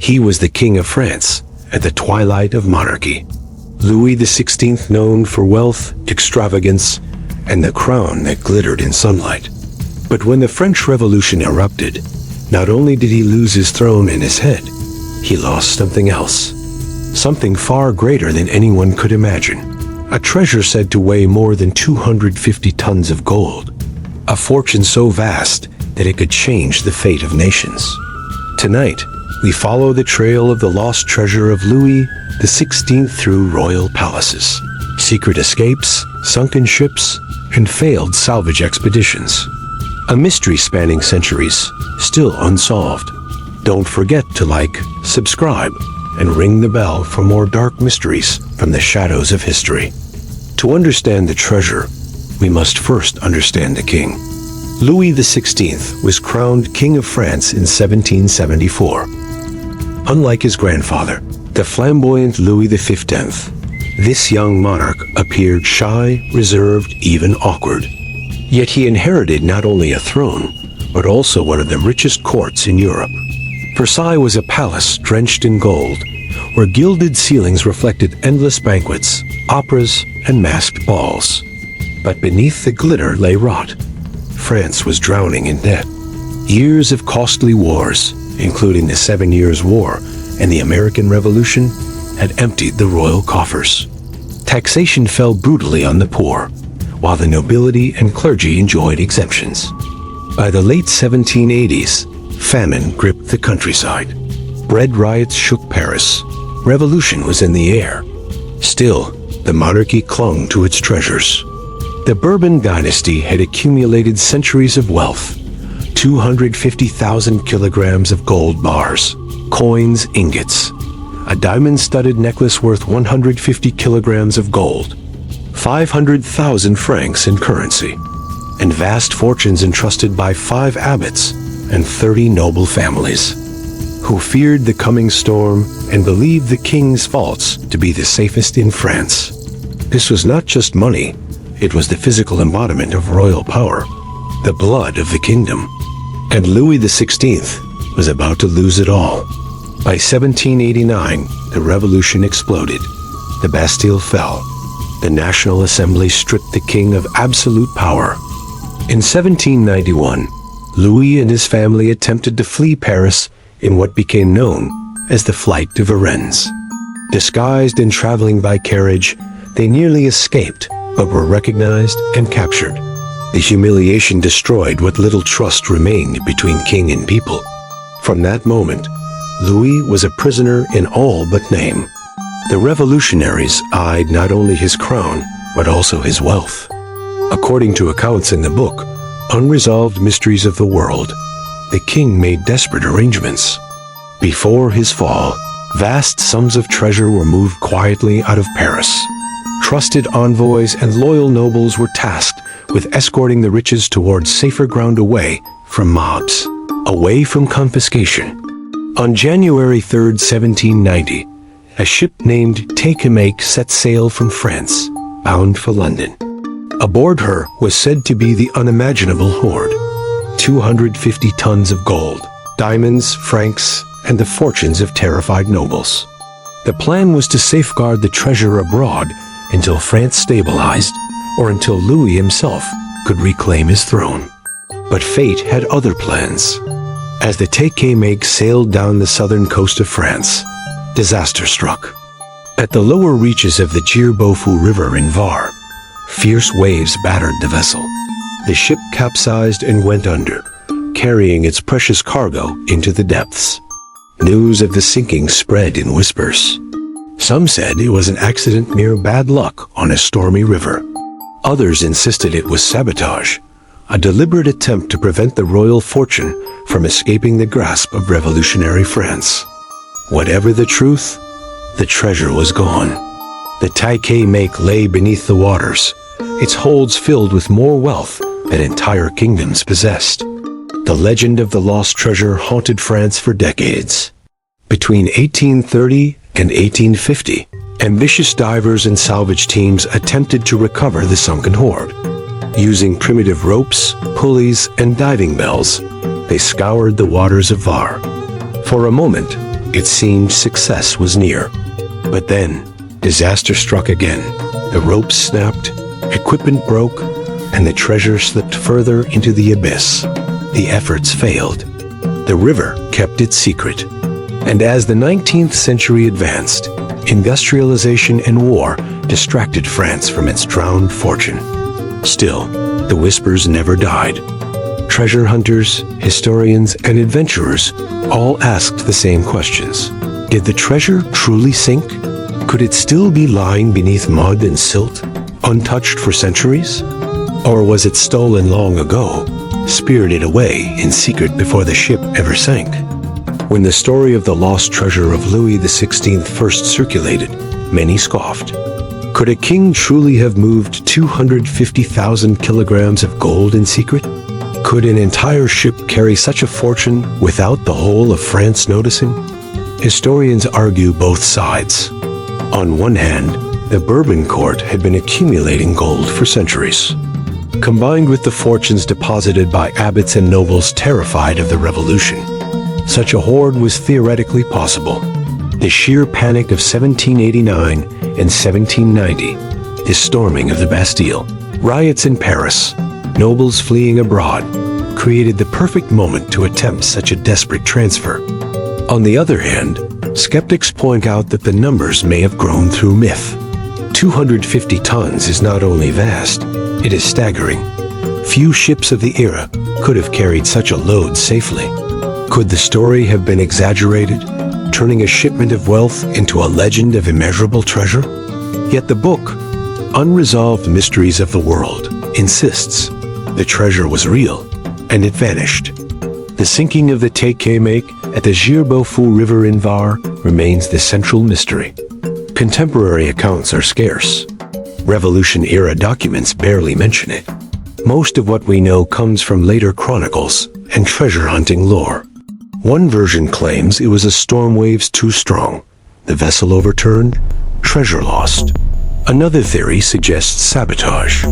He was the King of France at the twilight of monarchy. Louis XVI, known for wealth, extravagance, and the crown that glittered in sunlight. But when the French Revolution erupted, not only did he lose his throne and his head, he lost something else. Something far greater than anyone could imagine. A treasure said to weigh more than 250 tons of gold. A fortune so vast that it could change the fate of nations. Tonight, we follow the trail of the lost treasure of Louis XVI through royal palaces, secret escapes, sunken ships, and failed salvage expeditions. A mystery spanning centuries, still unsolved. Don't forget to like, subscribe, and ring the bell for more dark mysteries from the shadows of history. To understand the treasure, we must first understand the king. Louis XVI was crowned King of France in 1774. Unlike his grandfather, the flamboyant Louis XV, this young monarch appeared shy, reserved, even awkward. Yet he inherited not only a throne, but also one of the richest courts in Europe. Versailles was a palace drenched in gold, where gilded ceilings reflected endless banquets, operas, and masked balls. But beneath the glitter lay rot. France was drowning in debt. Years of costly wars, including the 7 Years' War and the American Revolution, had emptied the royal coffers. Taxation fell brutally on the poor, while the nobility and clergy enjoyed exemptions. By the late 1780s, famine gripped the countryside. Bread riots shook Paris. Revolution was in the air. Still, the monarchy clung to its treasures. The Bourbon dynasty had accumulated centuries of wealth. 250,000 kilograms of gold bars, coins, ingots, a diamond-studded necklace worth 150 kilograms of gold, 500,000 francs in currency, and vast fortunes entrusted by 5 abbots and 30 noble families, who feared the coming storm and believed the king's vaults to be the safest in France. This was not just money, it was the physical embodiment of royal power, the blood of the kingdom. And Louis XVI was about to lose it all. By 1789, the revolution exploded. The Bastille fell. The National Assembly stripped the king of absolute power. In 1791, Louis and his family attempted to flee Paris in what became known as the Flight to Varennes. Disguised and traveling by carriage, they nearly escaped, but were recognized and captured. The humiliation destroyed what little trust remained between king and people. From that moment, Louis was a prisoner in all but name. The revolutionaries eyed not only his crown, but also his wealth. According to accounts in the book, Unresolved Mysteries of the World, the king made desperate arrangements. Before his fall, vast sums of treasure were moved quietly out of Paris. Trusted envoys and loyal nobles were tasked with escorting the riches towards safer ground away from mobs, away from confiscation. On January 3, 1790, a ship named Taicaimake set sail from France, bound for London. Aboard her was said to be the unimaginable hoard: 250 tons of gold, diamonds, francs, and the fortunes of terrified nobles. The plan was to safeguard the treasure abroad until France stabilized, or until Louis himself could reclaim his throne. But fate had other plans. As the Taicaimake sailed down the southern coast of France, disaster struck. At the lower reaches of the River in Var, fierce waves battered the vessel. The ship capsized and went under, carrying its precious cargo into the depths. News of the sinking spread in whispers. Some said it was an accident, mere bad luck on a stormy river. Others insisted it was sabotage, a deliberate attempt to prevent the royal fortune from escaping the grasp of revolutionary France. Whatever the truth, the treasure was gone. The Taicaimake lay beneath the waters, its holds filled with more wealth than entire kingdoms possessed. The legend of the lost treasure haunted France for decades. Between 1830 and 1850, ambitious divers and salvage teams attempted to recover the sunken hoard. Using primitive ropes, pulleys, and diving bells, they scoured the waters of Var. For a moment, It seemed success was near. But then, disaster struck again. The ropes snapped, equipment broke, and the treasure slipped further into the abyss. The efforts failed. The river kept its secret. And as the 19th century advanced, industrialization and war distracted France from its drowned fortune. Still, the whispers never died. Treasure hunters, historians, and adventurers all asked the same questions. Did the treasure truly sink? Could it still be lying beneath mud and silt, untouched for centuries? Or was it stolen long ago, spirited away in secret before the ship ever sank? When the story of the lost treasure of Louis XVI first circulated, many scoffed. Could a king truly have moved 250,000 kilograms of gold in secret? Could an entire ship carry such a fortune without the whole of France noticing? Historians argue both sides. On one hand, the Bourbon court had been accumulating gold for centuries. Combined with the fortunes deposited by abbots and nobles terrified of the revolution, such a hoard was theoretically possible. The sheer panic of 1789 and 1790, the storming of the Bastille, riots in Paris, nobles fleeing abroad, created the perfect moment to attempt such a desperate transfer. On the other hand, skeptics point out that the numbers may have grown through myth. 250 tons is not only vast, it is staggering. Few ships of the era could have carried such a load safely. Could the story have been exaggerated, turning a shipment of wealth into a legend of immeasurable treasure? Yet the book, Unresolved Mysteries of the World, insists the treasure was real, and it vanished. The sinking of the Taicaimake at the Var River in Var remains the central mystery. Contemporary accounts are scarce. Revolution-era documents barely mention it. Most of what we know comes from later chronicles and treasure hunting lore. One version claims it was a storm waves too strong, the vessel overturned, treasure lost. Another theory suggests sabotage.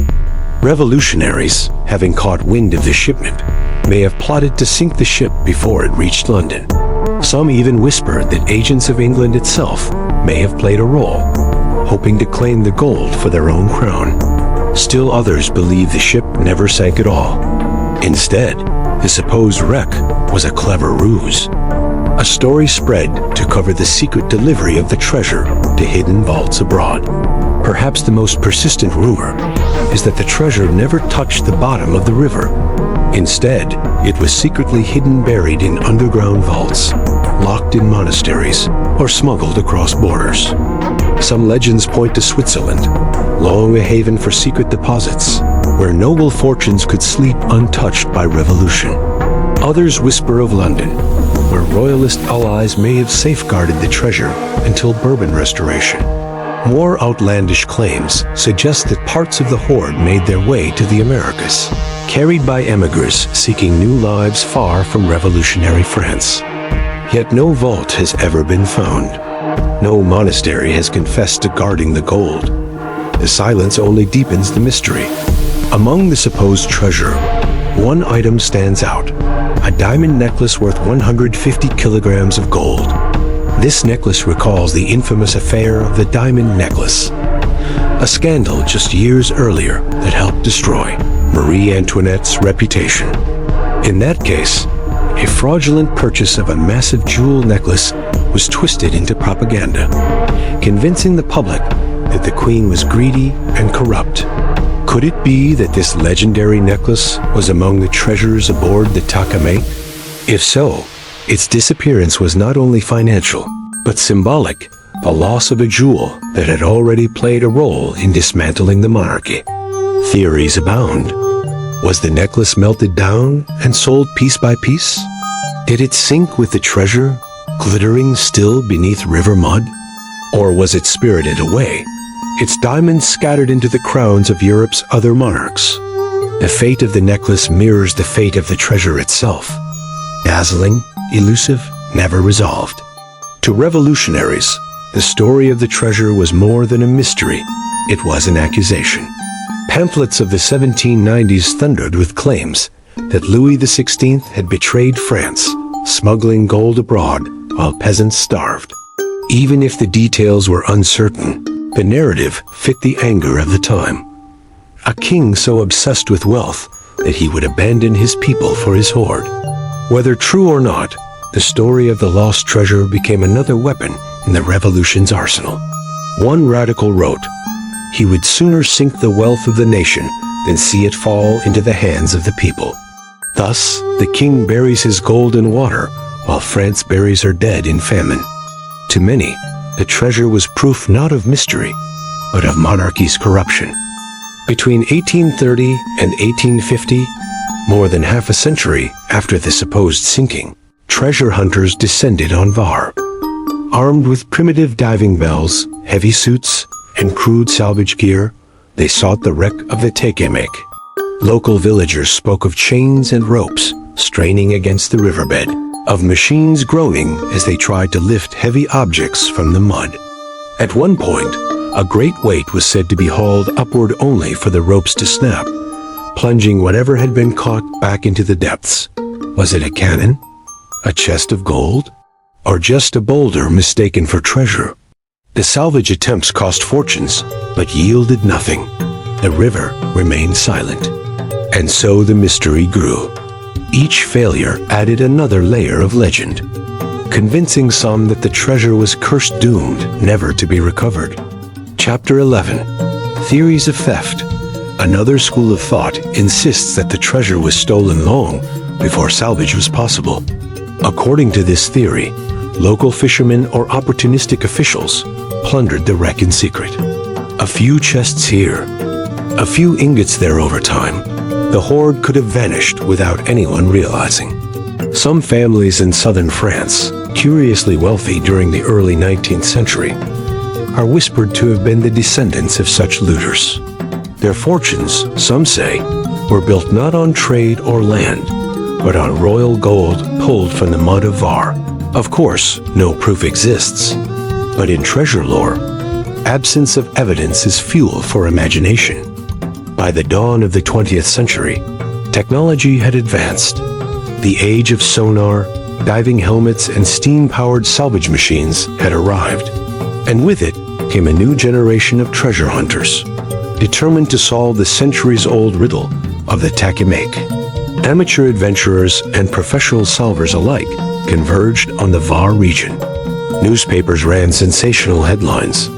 Revolutionaries, having caught wind of the shipment, may have plotted to sink the ship before it reached London. Some even whispered that agents of England itself may have played a role, hoping to claim the gold for their own crown. Still others believe the ship never sank at all. Instead, the supposed wreck was a clever ruse. A story spread to cover the secret delivery of the treasure to hidden vaults abroad. Perhaps the most persistent rumor is that the treasure never touched the bottom of the river. Instead, it was secretly hidden buried in underground vaults, locked in monasteries, or smuggled across borders. Some legends point to Switzerland, long a haven for secret deposits, where noble fortunes could sleep untouched by revolution. Others whisper of London, where royalist allies may have safeguarded the treasure until Bourbon restoration. More outlandish claims suggest that parts of the hoard made their way to the Americas, carried by emigrants seeking new lives far from revolutionary France. Yet no vault has ever been found. No monastery has confessed to guarding the gold. The silence only deepens the mystery. Among the supposed treasure, one item stands out: a diamond necklace worth 150 kilograms of gold. This necklace recalls the infamous affair of the diamond necklace, a scandal just years earlier that helped destroy Marie Antoinette's reputation. In that case, a fraudulent purchase of a massive jewel necklace was twisted into propaganda, convincing the public that the queen was greedy and corrupt. Could it be that this legendary necklace was among the treasures aboard the Taicaimake? If so, its disappearance was not only financial, but symbolic, the loss of a jewel that had already played a role in dismantling the monarchy. Theories abound. Was the necklace melted down and sold piece by piece? Did it sink with the treasure, glittering still beneath river mud? Or was it spirited away, its diamonds scattered into the crowns of Europe's other monarchs? The fate of the necklace mirrors the fate of the treasure itself. Dazzling, elusive, never resolved. To revolutionaries, the story of the treasure was more than a mystery, it was an accusation. Pamphlets of the 1790s thundered with claims that Louis XVI had betrayed France, smuggling gold abroad while peasants starved. Even if the details were uncertain, the narrative fit the anger of the time. A king so obsessed with wealth that he would abandon his people for his hoard. Whether true or not, the story of the lost treasure became another weapon in the revolution's arsenal. One radical wrote, "He would sooner sink the wealth of the nation than see it fall into the hands of the people." Thus, the king buries his gold in water, while France buries her dead in famine. To many, the treasure was proof not of mystery, but of monarchy's corruption. Between 1830 and 1850, more than half a century after the supposed sinking, treasure hunters descended on Var. Armed with primitive diving bells, heavy suits, and crude salvage gear, they sought the wreck of the Taicaimake. Local villagers spoke of chains and ropes straining against the riverbed, of machines groaning as they tried to lift heavy objects from the mud. At one point, a great weight was said to be hauled upward only for the ropes to snap, plunging whatever had been caught back into the depths. Was it a cannon? A chest of gold? Or just a boulder mistaken for treasure? The salvage attempts cost fortunes, but yielded nothing. The river remained silent. And so the mystery grew. Each failure added another layer of legend, convincing some that the treasure was cursed, doomed never to be recovered. Chapter 11. Theories of Theft. Another school of thought insists that the treasure was stolen long before salvage was possible. According to this theory, local fishermen or opportunistic officials plundered the wreck in secret. A few chests here, a few ingots there over time. The hoard could have vanished without anyone realizing. Some families in southern France, curiously wealthy during the early 19th century, are whispered to have been the descendants of such looters. Their fortunes, some say, were built not on trade or land, but on royal gold pulled from the mud of Var. Of course, no proof exists, but in treasure lore, absence of evidence is fuel for imagination. By the dawn of the 20th century, technology had advanced. The age of sonar, diving helmets, and steam-powered salvage machines had arrived. And with it came a new generation of treasure hunters, determined to solve the centuries-old riddle of the Taicaimake. Amateur adventurers and professional solvers alike converged on the Var region. Newspapers ran sensational headlines.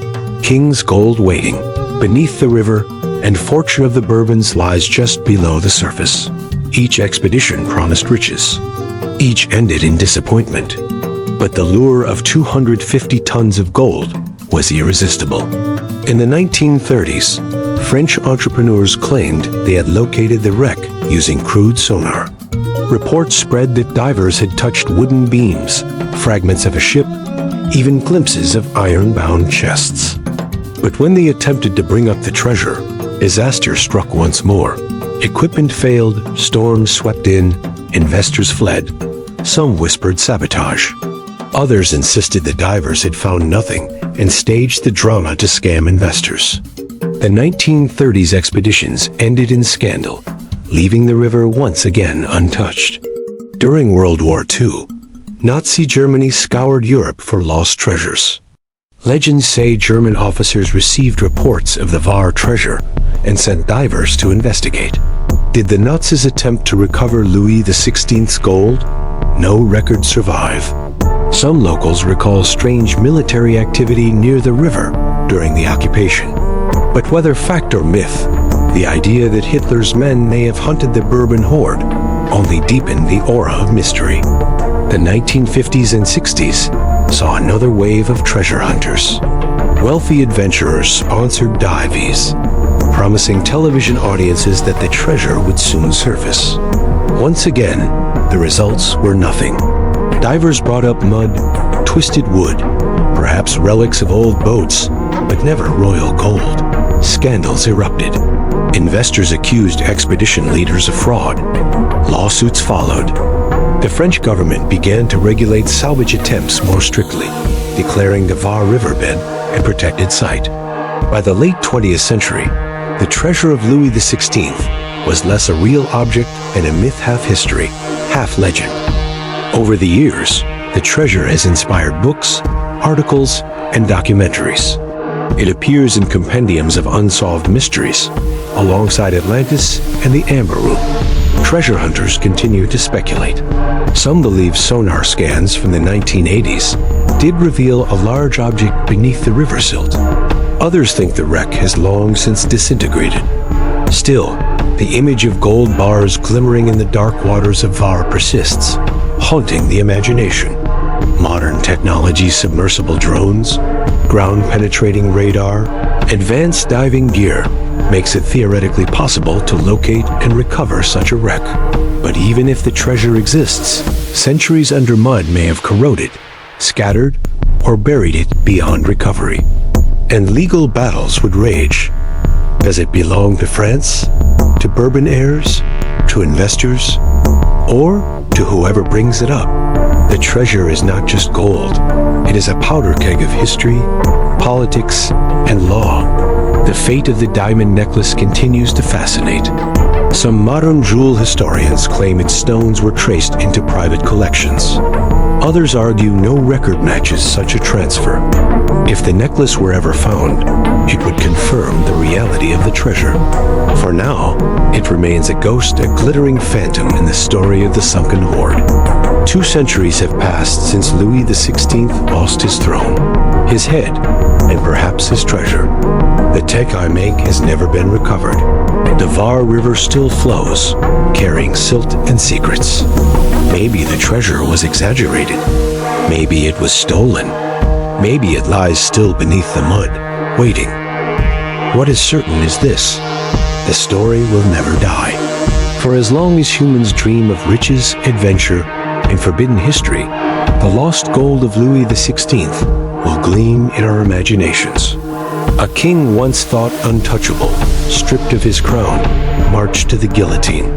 King's gold waiting beneath the river, and fortune of the Bourbons lies just below the surface. Each expedition promised riches. Each ended in disappointment. But the lure of 250 tons of gold was irresistible. In the 1930s, French entrepreneurs claimed they had located the wreck using crude sonar. Reports spread that divers had touched wooden beams, fragments of a ship, even glimpses of iron-bound chests. But when they attempted to bring up the treasure, disaster struck once more. Equipment failed, storms swept in, investors fled. Some whispered sabotage. Others insisted the divers had found nothing and staged the drama to scam investors. The 1930s expeditions ended in scandal, leaving the river once again untouched. During World War II, Nazi Germany scoured Europe for lost treasures. Legends say German officers received reports of the Var treasure and sent divers to investigate. Did the Nazis attempt to recover Louis XVI's gold? No records survive. Some locals recall strange military activity near the river during the occupation. But whether fact or myth, the idea that Hitler's men may have hunted the Bourbon hoard only deepened the aura of mystery. The 1950s and 60s saw another wave of treasure hunters. Wealthy adventurers sponsored dives, promising television audiences that the treasure would soon surface. Once again, the results were nothing. Divers brought up mud, twisted wood, perhaps relics of old boats, but never royal gold. Scandals erupted. Investors accused expedition leaders of fraud. Lawsuits followed. The French government began to regulate salvage attempts more strictly, declaring the Var Riverbed a protected site. By the late 20th century, the treasure of Louis XVI was less a real object and a myth half history, half legend. Over the years, The treasure has inspired books, articles, and documentaries. It appears in compendiums of unsolved mysteries, alongside Atlantis and the Amber Room. Treasure hunters continue to speculate. Some believe sonar scans from the 1980s did reveal a large object beneath the river silt. Others think the wreck has long since disintegrated. Still, the image of gold bars glimmering in the dark waters of Var persists, haunting the imagination. Modern technology, submersible drones, ground-penetrating radar, advanced diving gear makes it theoretically possible to locate and recover such a wreck. But even if the treasure exists, centuries under mud may have corroded, scattered, or buried it beyond recovery. And legal battles would rage. Does it belong to France, to Bourbon heirs, to investors, or to whoever brings it up? The treasure is not just gold. It is a powder keg of history, politics, and law. The fate of the diamond necklace continues to fascinate. Some modern jewel historians claim its stones were traced into private collections. Others argue no record matches such a transfer. If the necklace were ever found, it would confirm the reality of the treasure. For now, it remains a ghost, a glittering phantom in the story of the sunken hoard. 2 centuries have passed since Louis XVI lost his throne, his head, and perhaps his treasure. The Taicaimake has never been recovered. The Var River still flows, carrying silt and secrets. Maybe the treasure was exaggerated. Maybe it was stolen. Maybe it lies still beneath the mud, waiting. What is certain is this: the story will never die. For as long as humans dream of riches, adventure, and forbidden history, the lost gold of Louis XVI will gleam in our imaginations. A king once thought untouchable, stripped of his crown, marched to the guillotine.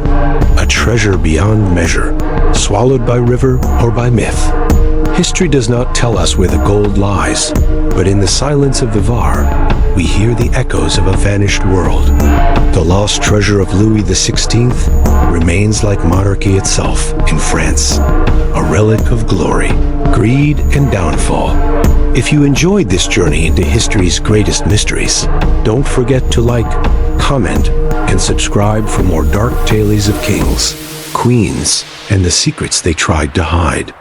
A treasure beyond measure, swallowed by river or by myth. History does not tell us where the gold lies, but in the silence of the Var, we hear the echoes of a vanished world. The lost treasure of Louis XVI remains like monarchy itself in France, a relic of glory, greed, and downfall. If you enjoyed this journey into history's greatest mysteries, don't forget to like, comment, and subscribe for more dark tales of kings, queens, and the secrets they tried to hide.